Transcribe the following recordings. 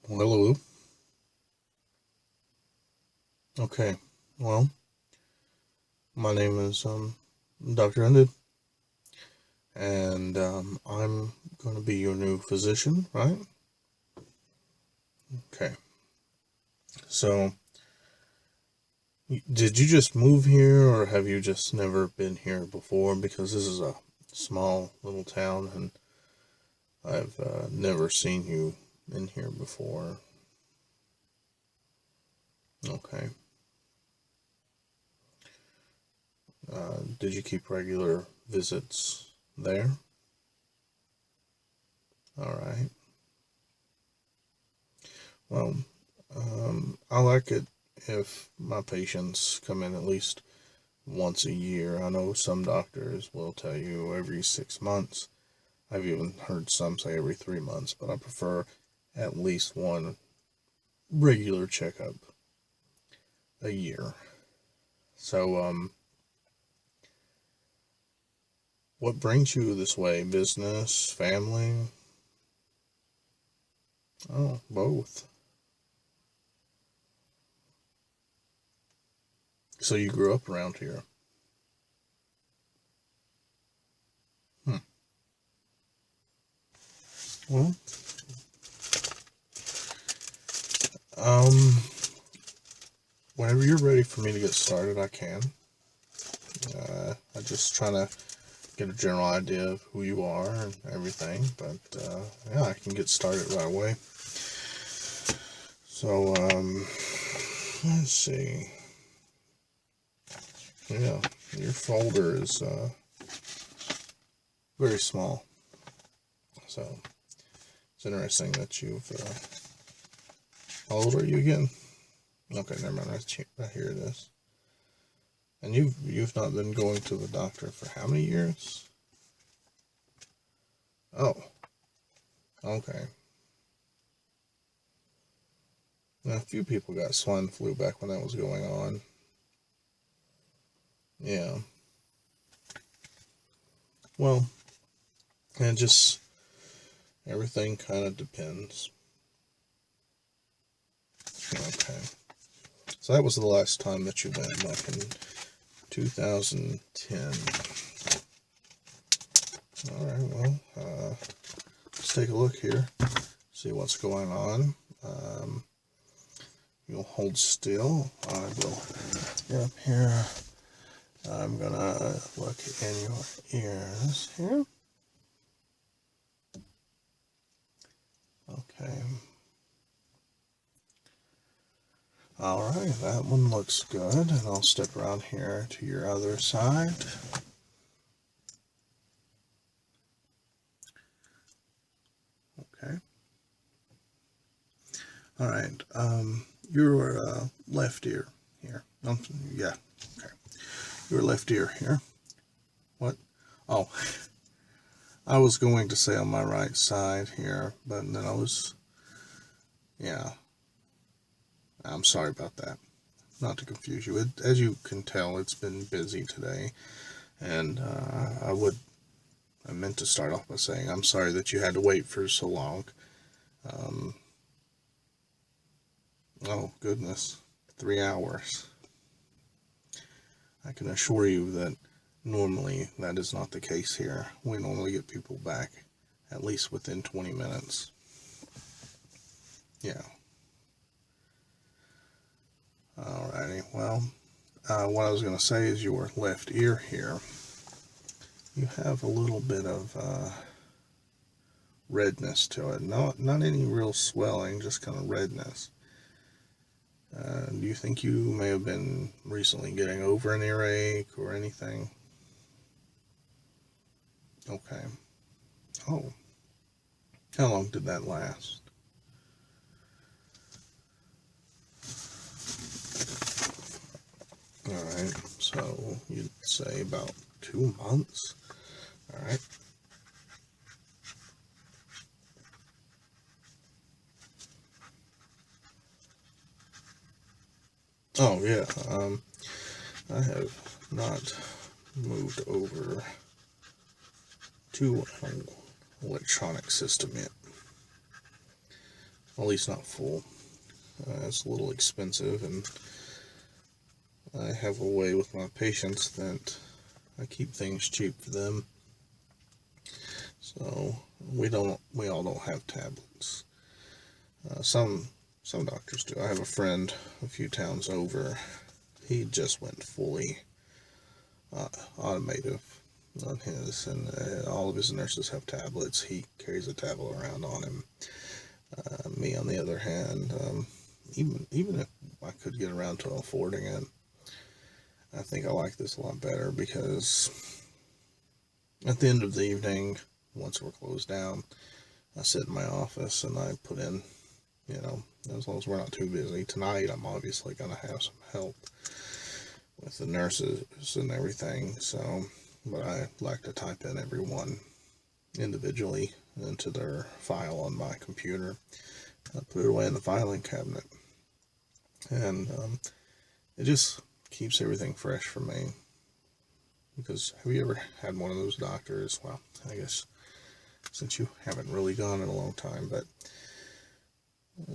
Hello. Okay. Well, my name is Dr. Ended, and I'm going to be your new physician, right? Okay. So, did you just move here, or have you just never been here before? Because this is a small little town, and I've never seen you in here before. Okay. Did you keep regular visits there? All right. Well, I like it if my patients come in at least once a year. I know some doctors will tell you every 6 months. I've even heard some say every 3 months, but I prefer at least one regular checkup a year. So, what brings you this way? Business, family? Oh, both. So you grew up around here. Hmm. Well, um, whenever you're ready for me to get started, I can. I'm just trying to get a general idea of who you are and everything, but yeah, I can get started right away. So, let's see. Yeah, your folder is very small, so it's interesting that you've. How old are you again? Okay, never mind. I hear this. And you've not been going to the doctor for how many years? Oh, okay. Now, a few people got swine flu back when that was going on. Yeah. Well, and just everything kind of depends. Okay. So that was the last time that you went, like in 2010. All right, well, let's take a look here, see what's going on. You'll hold still. I will get up here. I'm gonna look in your ears here. Okay. All right, that one looks good, and I'll step around here to your other side. Okay. All right. Your left ear here. Yeah. Okay. Your left ear here. What? Oh, I was going to say on my right side here, but then yeah. I'm sorry about that. Not to confuse you. As you can tell, it's been busy today, and I meant to start off by saying I'm sorry that you had to wait for so long. Um, oh goodness, 3 hours. I can assure you that normally that is not the case here. We normally get people back at least within 20 minutes. Yeah. Alrighty. Well, what I was going to say is your left ear here. You have a little bit of redness to it. Not any real swelling, just kind of redness. Do you think you may have been recently getting over an earache or anything? Okay. Oh, how long did that last? All right, so you'd say about 2 months. All right. Oh yeah. I have not moved over to an electronic system yet. at least not full. It's a little expensive, and I have a way with my patients that I keep things cheap for them. So we all don't have tablets. Some doctors do. I have a friend a few towns over. He just went fully automative on his, and all of his nurses have tablets. He carries a tablet around on him. Me, on the other hand, even if I could get around to affording it, I think I like this a lot better, because at the end of the evening, once we're closed down, I sit in my office and I put in, as long as we're not too busy. Tonight, I'm obviously going to have some help with the nurses and everything, but I like to type in everyone individually into their file on my computer. I put it away in the filing cabinet, and it just keeps everything fresh for me. Because have you ever had one of those doctors? Well, I guess since you haven't really gone in a long time, but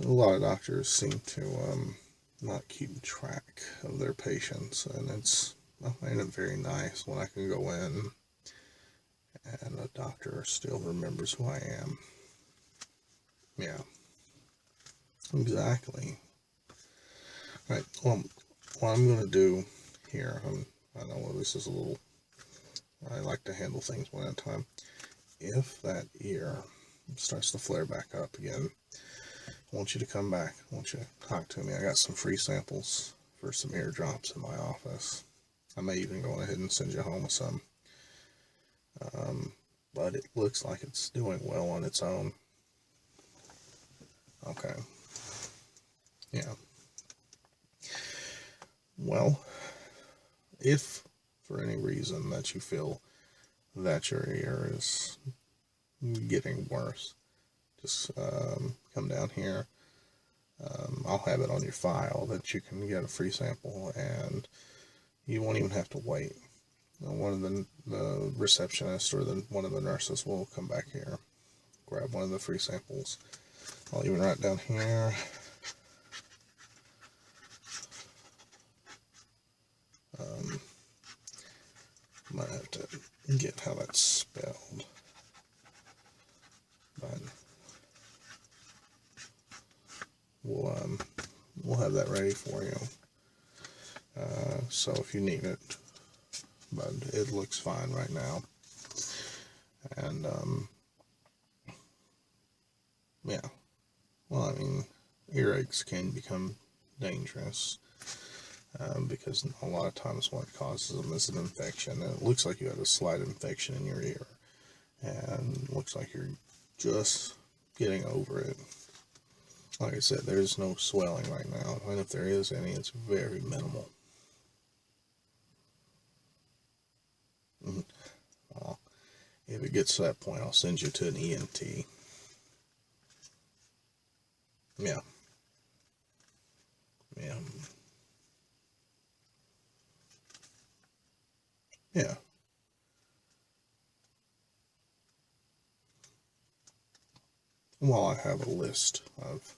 a lot of doctors seem to not keep track of their patients, and I find it very nice when I can go in and a doctor still remembers who I am. Yeah, exactly. Right. Well, what I'm going to do here, I know this is I like to handle things one at a time. If that ear starts to flare back up again, I want you to come back. I want you to talk to me. I got some free samples for some ear drops in my office. I may even go ahead and send you home with some. But it looks like it's doing well on its own. Okay. Yeah. Well, if for any reason that you feel that your ear is getting worse, just come down here. I'll have it on your file that you can get a free sample, and you won't even have to wait. One of the receptionists or one of the nurses will come back here, grab one of the free samples. I'll even write down here. Might have to get how that's spelled, but we'll have that ready for you. So if you need it, but it looks fine right now. And yeah, well, I mean, earaches can become dangerous because a lot of times what causes them is an infection. And it looks like you had a slight infection in your ear, and looks like you're just getting over it. Like I said, there's no swelling right now, and if there is any, it's very minimal. Well, if it gets to that point, I'll send you to an ENT. Yeah. Yeah. Yeah. Well, I have a list of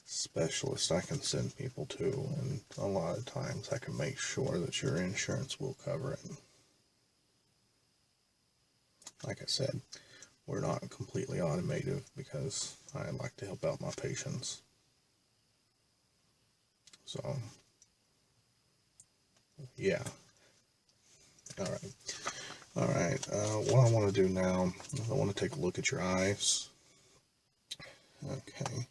specialists I can send people to, and a lot of times I can make sure that your insurance will cover it. Like I said, we're not completely automated because I like to help out my patients. So, yeah. Alright. Alright, what I want to do now is I want to take a look at your eyes. Okay.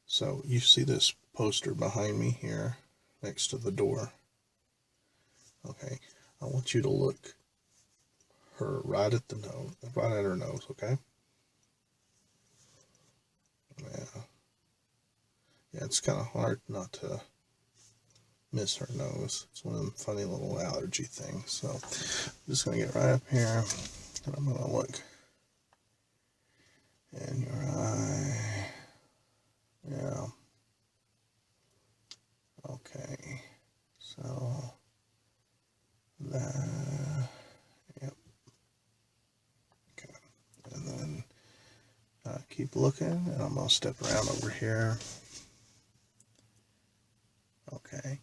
So, you see this poster behind me here next to the door? Okay. I want you to look her right at her nose, okay? Yeah. Yeah, it's kind of hard not to miss her nose. It's one of them funny little allergy things. So I'm just going to get right up here, and I'm going to look in your eye. Yeah. Okay. So that, yep. Okay. And then keep looking, and I'm going to step around over here. Okay.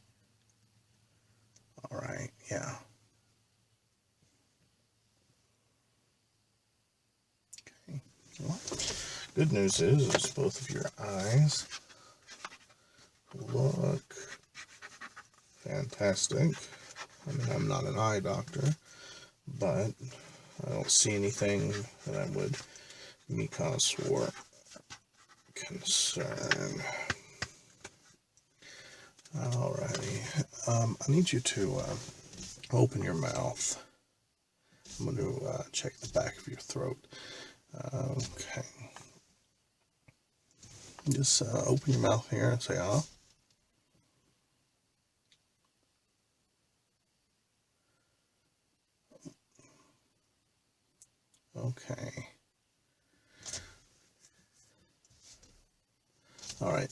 All right, yeah. Okay. Well, good news is both of your eyes look fantastic. I mean, I'm not an eye doctor, but I don't see anything that would be cause for concern. Alrighty. I need you to open your mouth. I'm going to check the back of your throat. Okay. Just open your mouth here and say, ah. Okay. All right.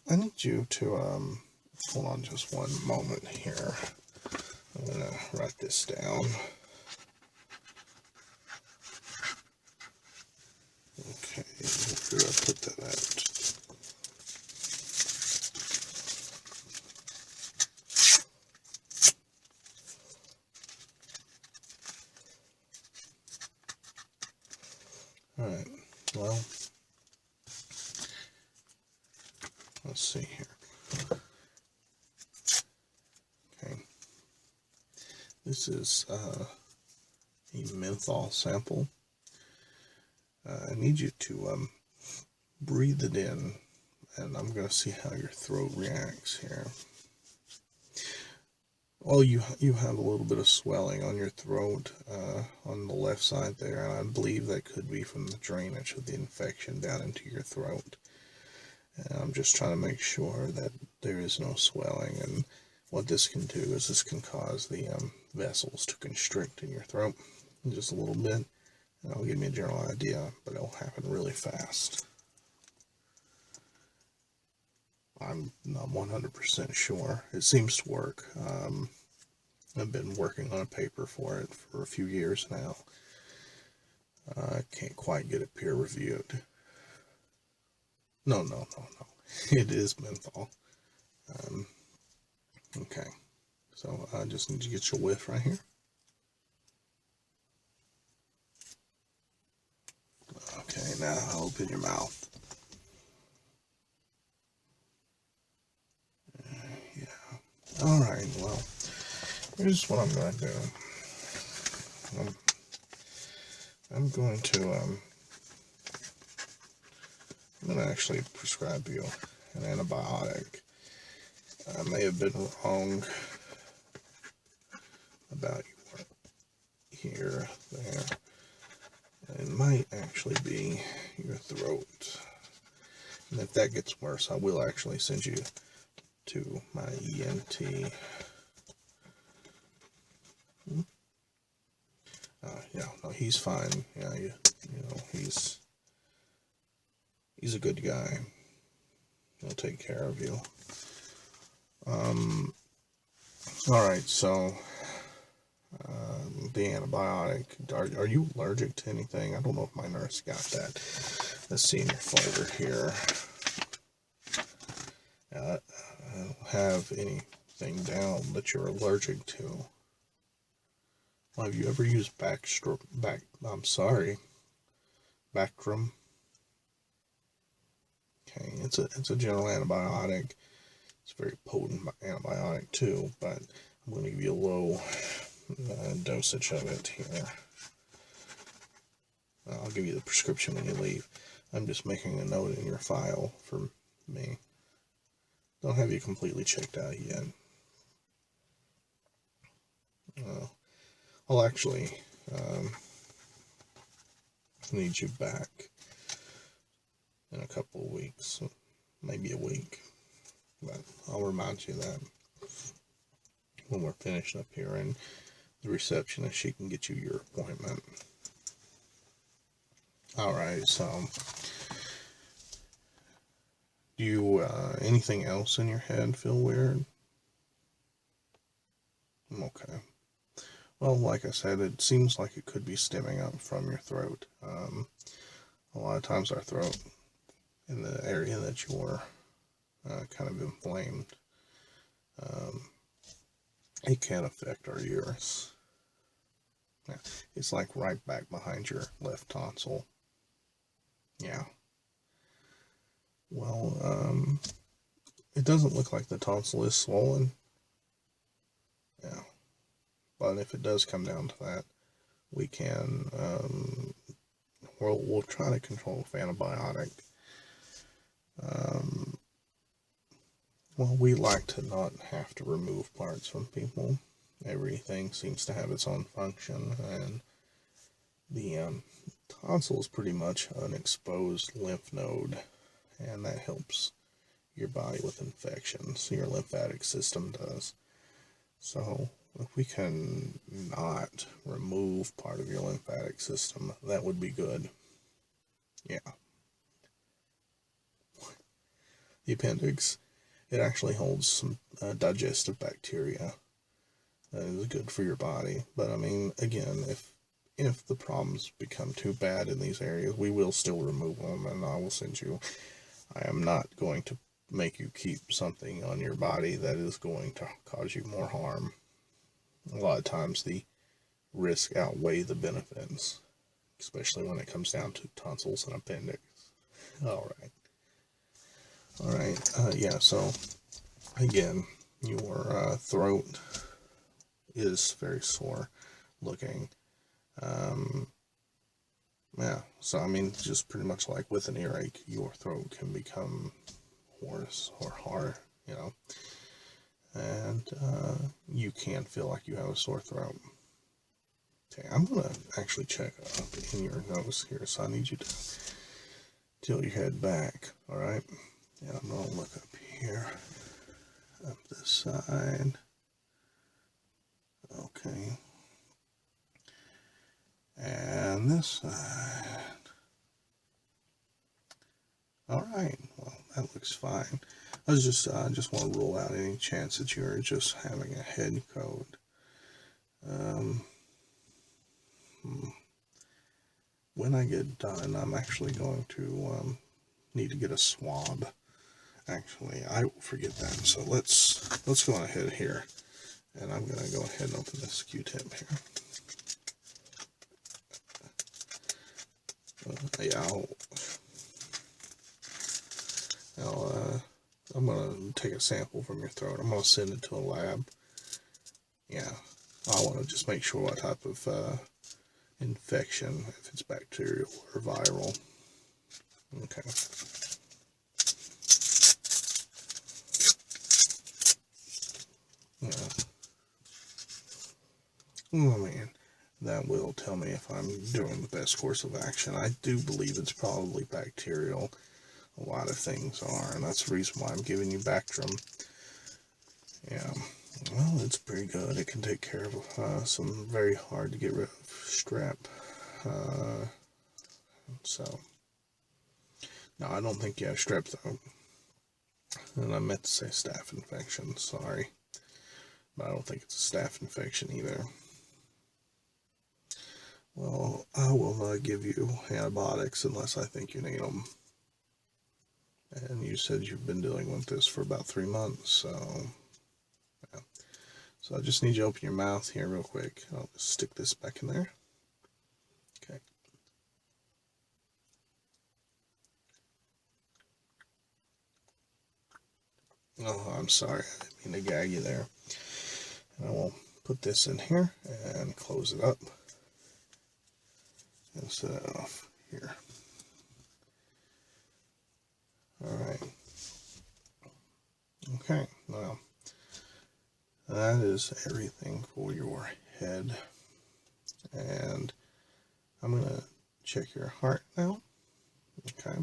I need you to hold on just one moment here. I'm gonna write this down. Okay, where do I put that out? All right. Well, let's see here. Okay. This is a menthol sample. I need you to breathe it in, and I'm going to see how your throat reacts here. Oh, you have a little bit of swelling on your throat on the left side there, and I believe that could be from the drainage of the infection down into your throat. And I'm just trying to make sure that there is no swelling, and what this can do is this can cause the vessels to constrict in your throat just a little bit, and it'll give me a general idea, but it'll happen really fast. I'm not 100% sure. It seems to work. I've been working on a paper for it for a few years now. I can't quite get it peer reviewed. No. It is menthol. Okay. So I just need to get your whiff right here. Okay, now open your mouth. Yeah. Alright, well, here's what I'm going to do. I'm going to actually prescribe you an antibiotic. I may have been wrong about here, there. It might actually be your throat. And if that gets worse, I will actually send you to my ENT. Yeah, no, he's fine. Yeah, you know, he's a good guy. He'll take care of you. Alright, so the antibiotic, are you allergic to anything? I don't know if my nurse got that. Let's see in your folder here. I don't have anything down that you're allergic to. Well, have you ever used Bactrim? Okay, it's a general antibiotic. It's a very potent antibiotic too, but I'm going to give you a low dosage of it here. I'll give you the prescription when you leave. I'm just making a note in your file for me. Don't have you completely checked out yet. I'll actually need you back in a couple of weeks, maybe a week, but I'll remind you that when we're finished up here, and the receptionist, she can get you your appointment. Alright, so do you anything else in your head feel weird? Okay. Well, like I said, it seems like it could be stemming up from your throat. a lot of times our throat, in the area that you're kind of inflamed, it can affect our ears. Yeah, it's like right back behind your left tonsil. Yeah. Well, it doesn't look like the tonsil is swollen. Yeah. But if it does come down to that, we can, we'll try to control with antibiotic. Well, we like to not have to remove parts from people. Everything seems to have its own function, and the tonsil is pretty much an exposed lymph node, and that helps your body with infections. Your lymphatic system does. So if we can not remove part of your lymphatic system, that would be good. Yeah. The appendix, it actually holds some digestive bacteria that is good for your body. But I mean, again, if the problems become too bad in these areas, we will still remove them, and I will send you. I am not going to make you keep something on your body that is going to cause you more harm. A lot of times the risk outweigh the benefits, especially when it comes down to tonsils and appendix. Alright, yeah, so again, your throat is very sore looking. Yeah, so I mean, just pretty much like with an earache, your throat can become hoarse or hard, and you can feel like you have a sore throat. Okay, I'm going to actually check up in your nose here, so I need you to tilt your head back, alright? And I'm going to look up here, up this side. Okay. And this side. Alright, well, that looks fine. I just want to rule out any chance that you're just having a head cold. When I get done, I'm actually going to need to get a swab. Actually, I will forget that. So let's go ahead here, and I'm going to go ahead and open this Q-tip here. Yeah, I'm going to take a sample from your throat. I'm going to send it to a lab. Yeah, I want to just make sure what type of infection, if it's bacterial or viral. Okay. Yeah. Oh man, that will tell me if I'm doing the best course of action. I do believe it's probably bacterial. A lot of things are, and that's the reason why I'm giving you Bactrim. Yeah, well, it's pretty good. It can take care of some very hard to get rid of strep. So, no, I don't think you have strep though. And I meant to say staph infection, sorry. But I don't think it's a staph infection either. Well, I will not give you antibiotics unless I think you need them. And you said you've been dealing with this for about 3 months, so yeah. So I just need you to open your mouth here real quick. I'll just stick this back in there. Okay. Oh, I'm sorry. I didn't mean to gag you there. And I will put this in here and close it up and set it off here. Alright. Okay, well, that is everything for your head. And I'm going to check your heart now. Okay.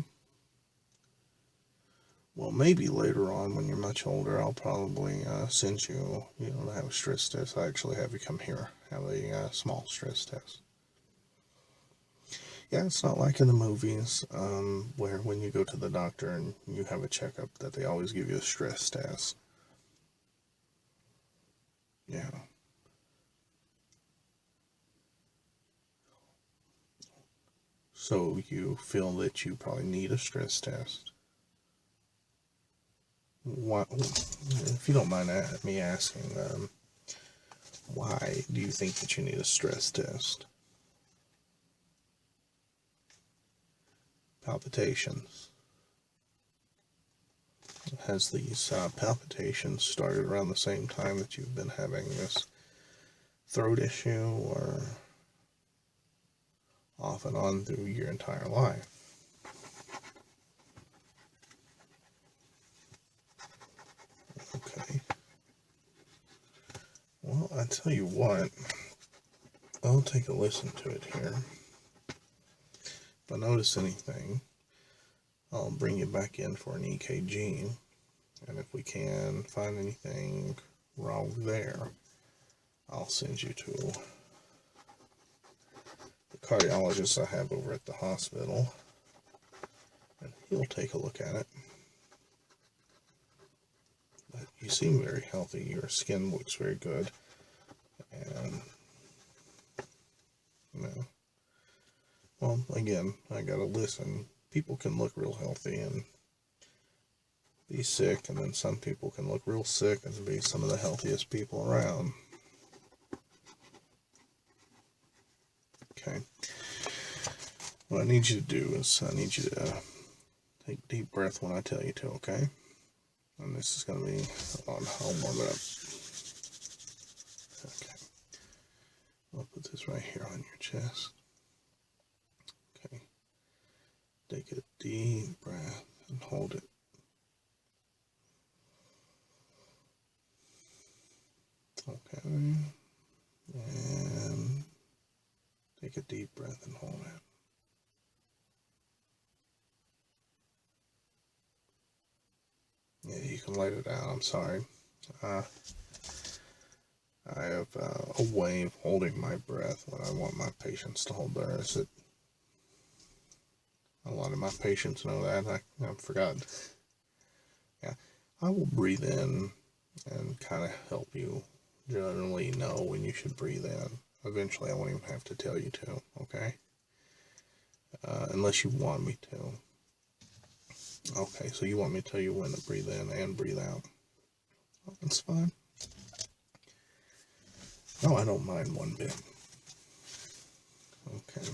Well, maybe later on when you're much older, I'll probably send you, to have a stress test. I actually have you come here, have a small stress test. Yeah, it's not like in the movies where when you go to the doctor and you have a checkup that they always give you a stress test. Yeah. So you feel that you probably need a stress test. Why, if you don't mind me asking, why do you think that you need a stress test? Palpitations. Has these palpitations started around the same time that you've been having this throat issue, or off and on through your entire life? Okay. Well, I tell you what, I'll take a listen to it here. If I notice anything, I'll bring you back in for an EKG, and if we can find anything wrong there, I'll send you to the cardiologist I have over at the hospital, and he'll take a look at it. But you seem very healthy, your skin looks very good, and you know, well, again, I gotta listen. People can look real healthy and be sick, and then some people can look real sick and be some of the healthiest people around. Okay. What I need you to do is I need you to take a deep breath when I tell you to, okay? And this is going to be on. I'll warm it up. Okay. I'll put this right here on your chest. Okay. Take a deep breath and hold it. Okay. And take a deep breath and hold it. Yeah, you can let it out. I'm sorry. I have a way of holding my breath when I want my patients to hold theirs. A lot of my patients know that. I forgot. Yeah, I will breathe in and kind of help you generally know when you should breathe in. Eventually, I won't even have to tell you to, okay? Unless you want me to. Okay, so you want me to tell you when to breathe in and breathe out. Oh, that's fine. No, I don't mind one bit. Okay.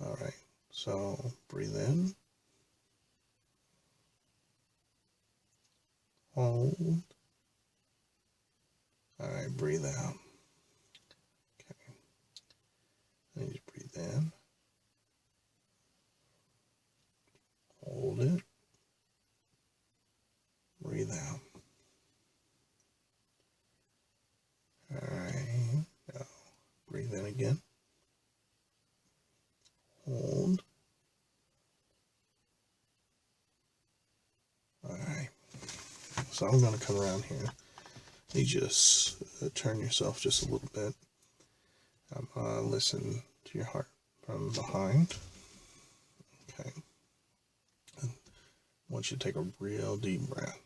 Alright, so breathe in. Hold. Alright, breathe out. Okay. Then you breathe in. Hold it. Breathe out. Alright. Now breathe in again. Hold. Alright. So I'm going to come around here. You just turn yourself just a little bit. I'm going to listen to your heart from behind. Okay. And I want you to take a real deep breath.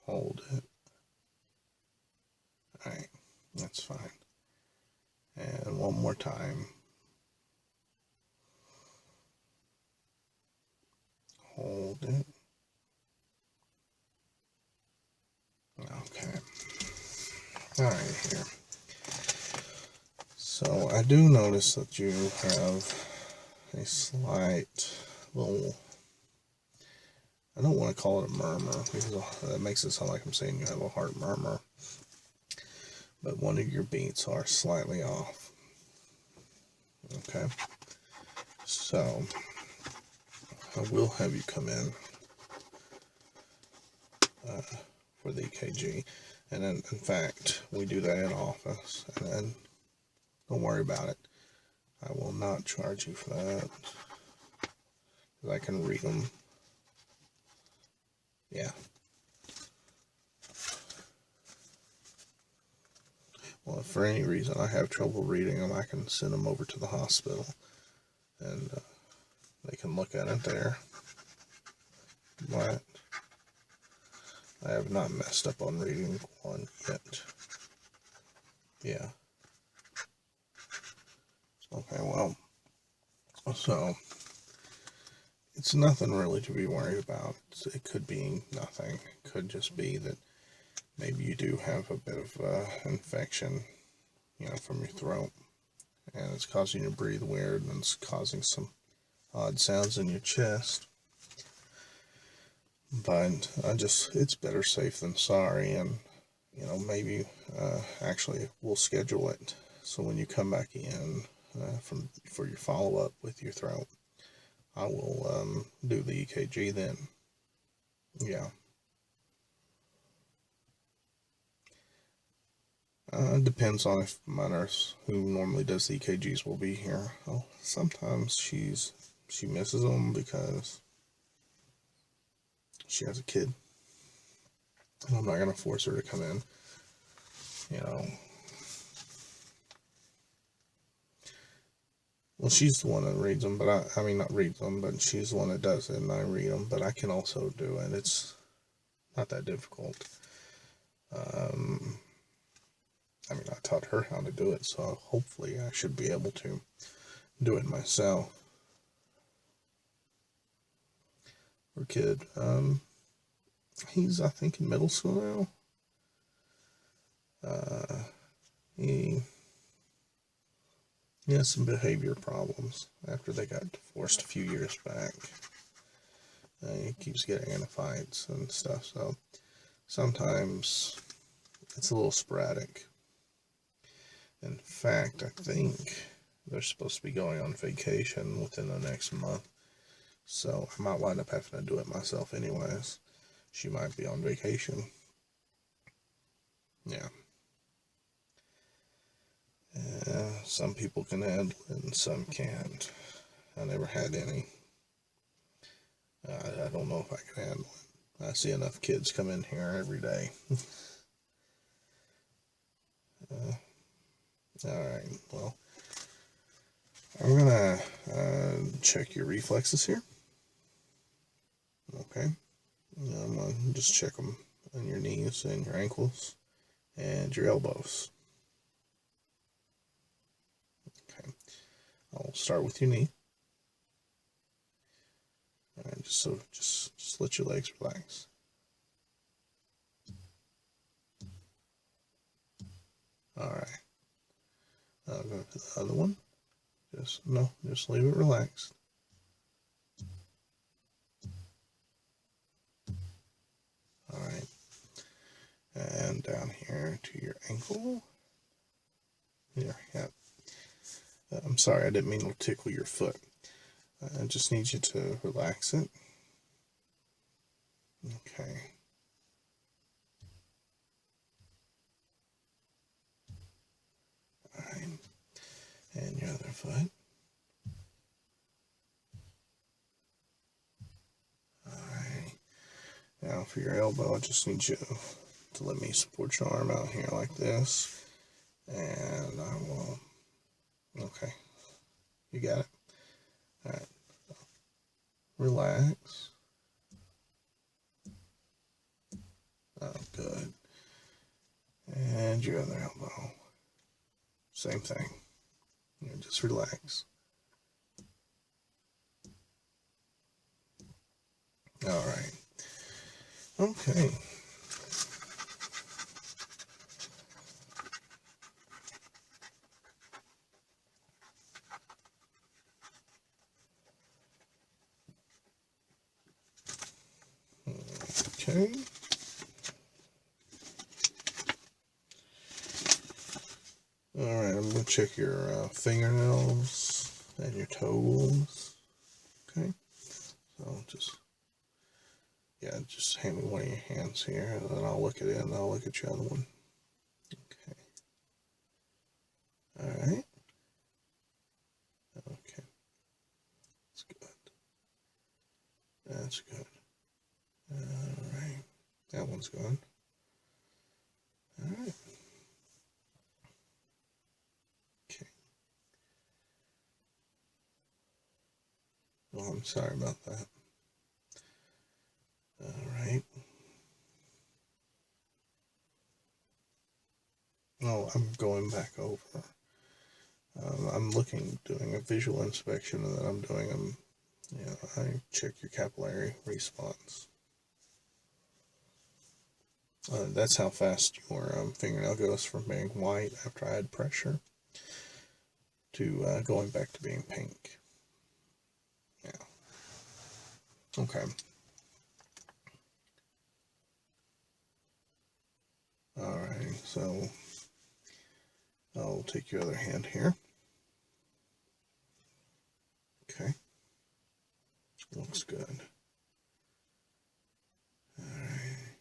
Hold it. Alright, that's fine. And one more time. Hold it. Okay. Alright, here. So I do notice that you have a slight little, I don't want to call it a murmur because that makes it sound like I'm saying you have a heart murmur, but one of your beats are slightly off. Okay, so I will have you come in for the EKG, and then in fact we do that in office, and then don't worry about it. I will not charge you for that because I can read them. Yeah. Well, if for any reason I have trouble reading them, I can send them over to the hospital, and they can look at it there. But I have not messed up on reading one yet. Yeah. Okay, well, so it's nothing really to be worried about. It could be nothing. It could just be that maybe you do have a bit of infection, from your throat, and it's causing you to breathe weird, and it's causing some odd sounds in your chest. But it's better safe than sorry, and maybe actually we'll schedule it so when you come back in for your follow-up with your throat, I will do the EKG then. Yeah. Depends on if my nurse, who normally does the EKGs, will be here. Well, sometimes she misses them because she has a kid. And I'm not going to force her to come in. Well, she's the one that reads them, but I mean, not reads them, but she's the one that does it, and I read them, but I can also do it. It's not that difficult. I mean, I taught her how to do it, so hopefully I should be able to do it myself. Her kid, he's, I think, in middle school now. He has some behavior problems after they got divorced a few years back. He keeps getting into fights and stuff, so sometimes it's a little sporadic. In fact, I think they're supposed to be going on vacation within the next month, so I might wind up having to do it myself anyways. She might be on vacation. Yeah. Some people can handle it and some can't. I never had any. I don't know if I can handle it. I see enough kids come in here every day. Alright, well, I'm gonna check your reflexes here. Okay. I'm gonna just check them on your knees and your ankles and your elbows. Okay. I'll start with your knee. And just let your legs relax. Alright. I'll go to the other one. Just leave it relaxed. Alright. And down here to your ankle. Here, yeah. I'm sorry, I didn't mean to tickle your foot. I just need you to relax it. Okay. Alright. And your other foot. Alright. Now for your elbow, I just need you to let me support your arm out here like this. And I will. Okay. You got it. Alright. Relax. Oh, good. And your other elbow. Same thing. Just relax. Alright. Okay. Okay. Alright, I'm going to check your fingernails and your toes. Okay. So just hand me one of your hands here, and then I'll look at it, and I'll look at your other one. Okay. Alright. Okay. That's good. That's good. Alright. That one's good. Alright. Okay. Well, I'm sorry about that. Alright. Oh, I'm going back over I'm doing a visual inspection, and then I'm doing I check your capillary response. That's how fast your fingernail goes from being white after I add pressure to going back to being pink. Yeah. Okay. Alright, so I'll take your other hand here. Okay. Looks good. Alright.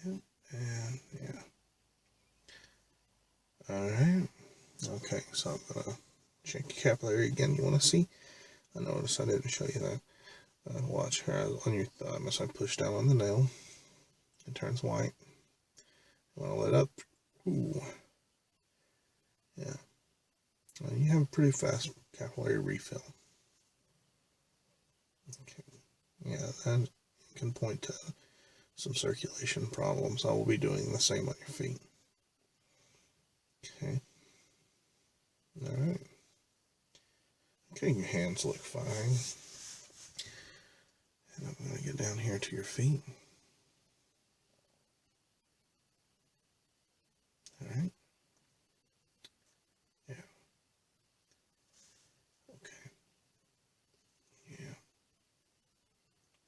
Yep. And yeah. Alright. Okay, so I'm going to check your capillary again. You want to see? I noticed I didn't show you that. Watch her on your thumb as I push down on the nail. It turns white. You want to let up. Ooh. Yeah. You have a pretty fast capillary refill. Okay. Yeah, that can point to some circulation problems. I will be doing the same on your feet. Okay. Alright. Okay, your hands look fine. And I'm going to get down here to your feet. Alright. Yeah. Okay. Yeah.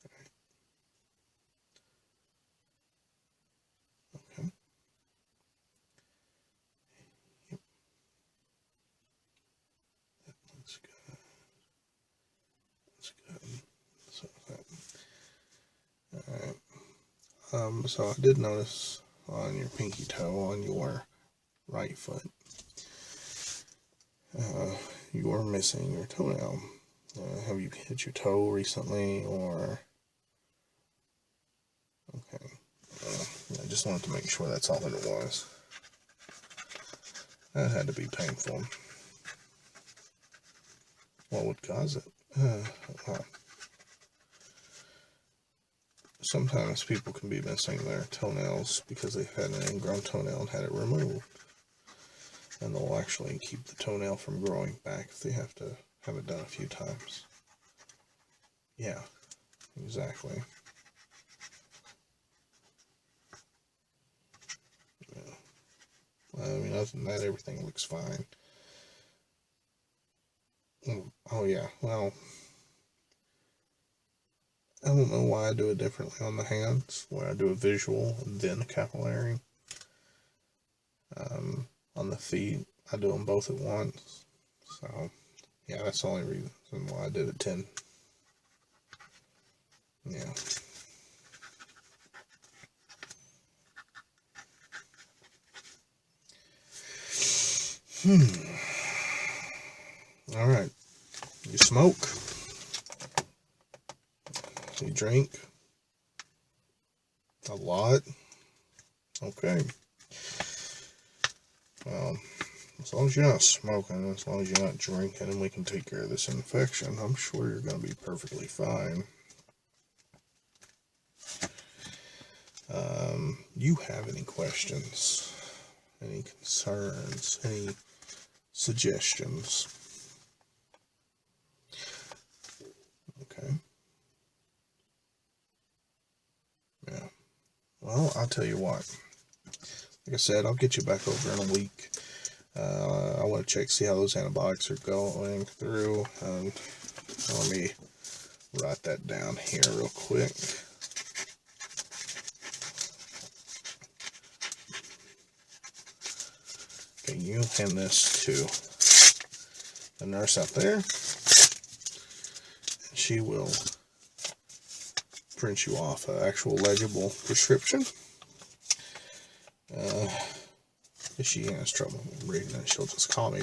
Alright. Okay. Yep. That looks good. That's good. So that. Alright. So I did notice on your pinky toe on your right foot, you're missing your toenail. Have you hit your toe recently, or? Okay. I just wanted to make sure that's all that it was. That had to be painful. What would cause it? Well, sometimes people can be missing their toenails because they've had an ingrown toenail and had it removed. And they'll actually keep the toenail from growing back if they have to have it done a few times. Yeah, exactly. Yeah. I mean, other than that, everything looks fine. Oh yeah, well, I don't know why I do it differently on the hands, where I do a visual and then a capillary. On the feet, I do them both at once. So, yeah, that's the only reason why I did it 10. Yeah. Alright. You smoke? You drink? A lot? Okay. Well, as long as you're not smoking, as long as you're not drinking, and we can take care of this infection, I'm sure you're going to be perfectly fine. You have any questions? Any concerns? Any suggestions? Okay. Yeah. Well, I'll tell you what. Like I said, I'll get you back over in a week. I want to check, see how those antibiotics are going through. Let me write that down here real quick. Okay, you hand this to the nurse out there, and she will print you off an actual legible prescription. If she has trouble reading it, she'll just call me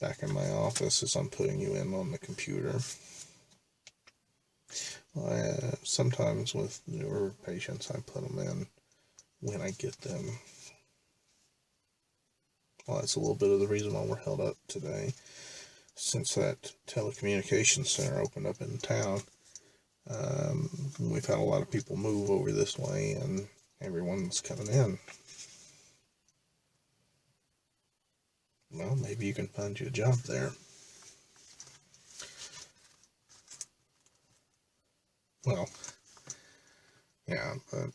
back in my office as I'm putting you in on the computer. Sometimes with newer patients, I put them in when I get them. Well, that's a little bit of the reason why we're held up today. Since that telecommunications center opened up in town, we've had a lot of people move over this way, and everyone's coming in. well, maybe you can find you a job there. Well, yeah, but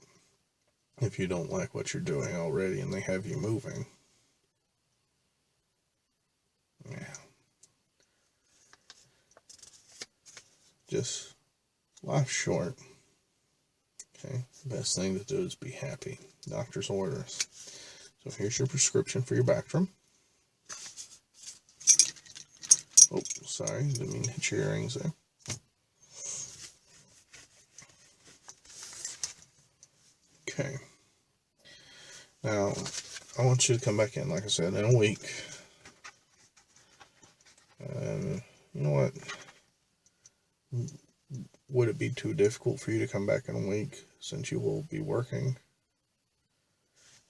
if you don't like what you're doing already and they have you moving, yeah, just life's short. Okay, the best thing to do is be happy. Doctor's orders. So here's your prescription for your Bactrim. Oh, sorry, didn't mean to hit your earrings there. Okay. Now, I want you to come back in, like I said, in a week. And you know what? Would it be too difficult for you to come back in a week since you will be working?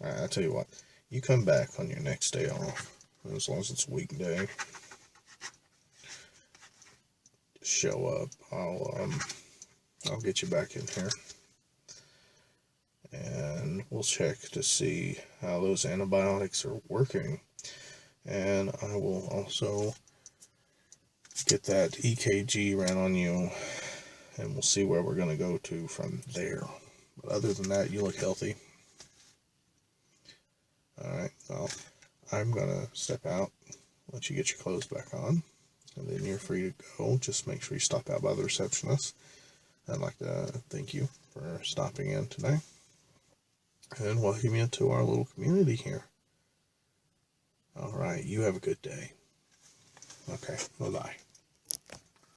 I'll tell you what. You come back on your next day off, as long as it's a weekday. Just show up. I'll get you back in here, and we'll check to see how those antibiotics are working. And I will also get that EKG ran on you, and we'll see where we're going to go to from there. But other than that, you look healthy. Alright, well, I'm going to step out, let you get your clothes back on, and then you're free to go. Just make sure you stop out by the receptionist. I'd like to thank you for stopping in today, and welcome you to our little community here. Alright, you have a good day. Okay, bye-bye.